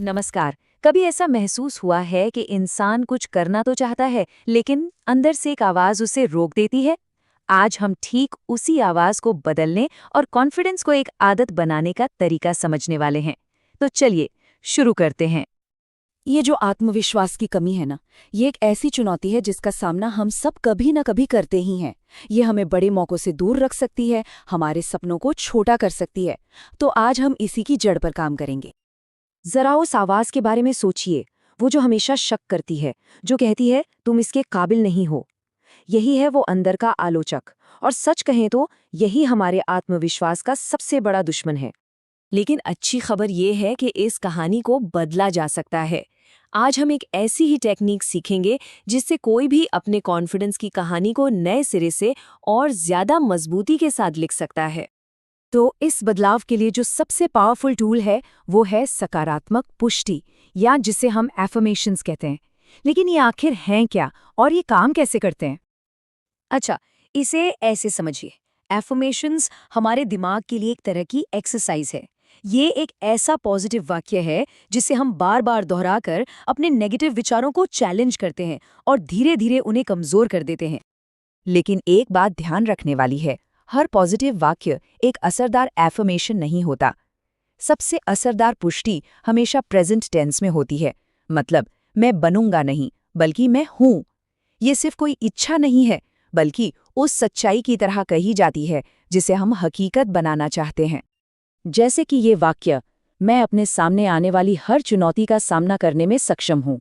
नमस्कार। कभी ऐसा महसूस हुआ है कि इंसान कुछ करना तो चाहता है, लेकिन अंदर से एक आवाज उसे रोक देती है? आज हम ठीक उसी आवाज को बदलने और कॉन्फिडेंस को एक आदत बनाने का तरीका समझने वाले हैं। तो चलिए शुरू करते हैं। ये जो आत्मविश्वास की कमी है ना, ये एक ऐसी चुनौती है जिसका सामना हम सब कभी ना कभी करते ही हैं। ये हमें बड़े मौकों से दूर रख सकती है, हमारे सपनों को छोटा कर सकती है। तो आज हम इसी की जड़ पर काम करेंगे। जरा उस आवाज के बारे में सोचिए, वो जो हमेशा शक करती है, जो कहती है तुम इसके काबिल नहीं हो। यही है वो अंदर का आलोचक। और सच कहें तो यही हमारे आत्मविश्वास का सबसे बड़ा दुश्मन है। लेकिन अच्छी खबर ये है कि इस कहानी को बदला जा सकता है। आज हम एक ऐसी ही टेक्निक सीखेंगे जिससे कोई भी अपने कॉन्फिडेंस की कहानी को नए सिरे से और ज्यादा मजबूती के साथ लिख सकता है। तो इस बदलाव के लिए जो सबसे पावरफुल टूल है वो है सकारात्मक पुष्टि, या जिसे हम एफर्मेशंस कहते हैं। लेकिन ये आखिर हैं क्या और ये काम कैसे करते हैं? अच्छा, इसे ऐसे समझिए। एफर्मेशंस हमारे दिमाग के लिए एक तरह की एक्सरसाइज है। ये एक ऐसा पॉजिटिव वाक्य है जिसे हम बार बार दोहराकर अपने नेगेटिव विचारों को चैलेंज करते हैं और धीरे धीरे उन्हें कमजोर कर देते हैं। लेकिन एक बात ध्यान रखने वाली है, हर पॉजिटिव वाक्य एक असरदार एफर्मेशन नहीं होता। सबसे असरदार पुष्टि हमेशा प्रेजेंट टेंस में होती है। मतलब मैं बनूंगा नहीं, बल्कि मैं हूं। ये सिर्फ कोई इच्छा नहीं है, बल्कि उस सच्चाई की तरह कही जाती है जिसे हम हकीकत बनाना चाहते हैं। जैसे कि ये वाक्य, मैं अपने सामने आने वाली हर चुनौती का सामना करने में सक्षम हूं।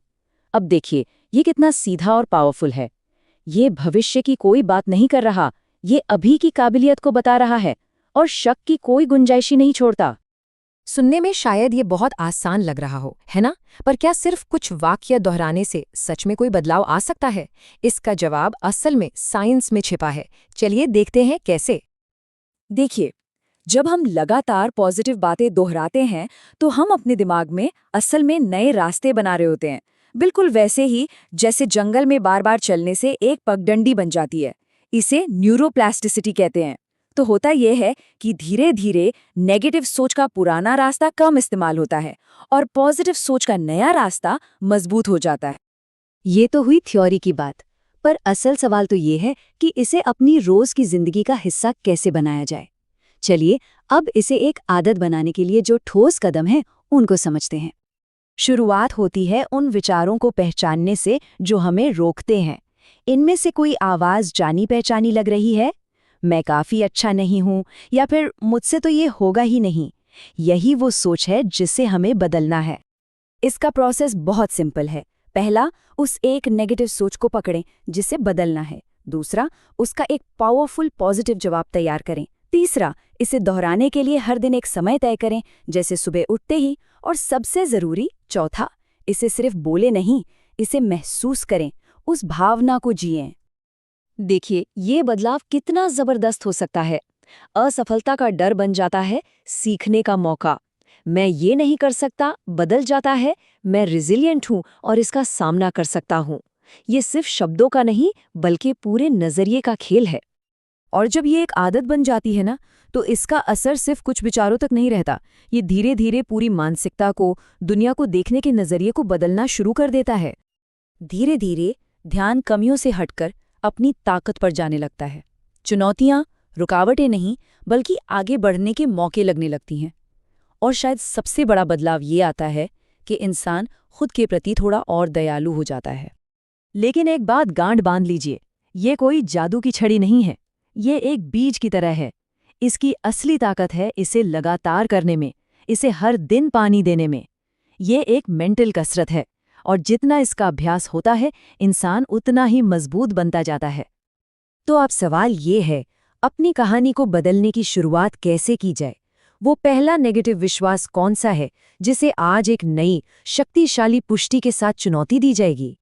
अब देखिए, ये कितना सीधा और पावरफुल है। ये भविष्य की कोई बात नहीं कर रहा, ये अभी की काबिलियत को बता रहा है और शक की कोई गुंजाइश ही नहीं छोड़ता। सुनने में शायद ये बहुत आसान लग रहा हो, है ना? पर क्या सिर्फ कुछ वाक्य दोहराने से सच में कोई बदलाव आ सकता है? इसका जवाब असल में साइंस में छिपा है। चलिए देखते हैं कैसे। देखिए, जब हम लगातार पॉजिटिव बातें दोहराते हैं तो हम अपने दिमाग में असल में नए रास्ते बना रहे होते हैं। बिल्कुल वैसे ही जैसे जंगल में बार बार चलने से एक पगडंडी बन जाती है। इसे न्यूरोप्लास्टिसिटी कहते हैं। तो होता यह है कि धीरे धीरे नेगेटिव सोच का पुराना रास्ता कम इस्तेमाल होता है और पॉजिटिव सोच का नया रास्ता मजबूत हो जाता है। ये तो हुई थ्योरी की बात, पर असल सवाल तो ये है कि इसे अपनी रोज की जिंदगी का हिस्सा कैसे बनाया जाए। चलिए अब इसे एक आदत बनाने के लिए जो ठोस कदम हैं उनको समझते हैं। शुरुआत होती है उन विचारों को पहचानने से जो हमें रोकते हैं। इनमें से कोई आवाज जानी पहचानी लग रही है? मैं काफी अच्छा नहीं हूं, या फिर मुझसे तो ये होगा ही नहीं। यही वो सोच है जिसे हमें बदलना है। इसका प्रोसेस बहुत सिंपल है। पहला, उस एक नेगेटिव सोच को पकड़ें जिसे बदलना है। दूसरा, उसका एक पावरफुल पॉजिटिव जवाब तैयार करें। तीसरा, इसे दोहराने के लिए हर दिन एक समय तय करें, जैसे सुबह उठते ही। और सबसे जरूरी चौथा, इसे सिर्फ बोले नहीं, इसे महसूस करें, उस भावना को जिएं। देखिए, ये बदलाव कितना जबरदस्त हो सकता है। असफलता का डर बन जाता है सीखने का मौका। मैं ये नहीं कर सकता बदल जाता है मैं रिजिलियंट हूं और इसका सामना कर सकता हूं। ये सिर्फ शब्दों का नहीं, बल्कि पूरे नजरिए का खेल है। और जब ये एक आदत बन जाती है ना, तो इसका असर सिर्फ कुछ विचारों तक नहीं रहता। ये धीरे धीरे पूरी मानसिकता को, दुनिया को देखने के नजरिए को बदलना शुरू कर देता है। धीरे धीरे ध्यान कमियों से हटकर अपनी ताकत पर जाने लगता है। चुनौतियां रुकावटें नहीं, बल्कि आगे बढ़ने के मौके लगने लगती हैं। और शायद सबसे बड़ा बदलाव ये आता है कि इंसान खुद के प्रति थोड़ा और दयालु हो जाता है। लेकिन एक बात गांठ बांध लीजिए, ये कोई जादू की छड़ी नहीं है। ये एक बीज की तरह है। इसकी असली ताकत है इसे लगातार करने में, इसे हर दिन पानी देने में। ये एक मेंटल कसरत है, और जितना इसका अभ्यास होता है, इंसान उतना ही मजबूत बनता जाता है। तो अब सवाल ये है, अपनी कहानी को बदलने की शुरुआत कैसे की जाए? वो पहला नेगेटिव विश्वास कौन सा है जिसे आज एक नई, शक्तिशाली पुष्टि के साथ चुनौती दी जाएगी?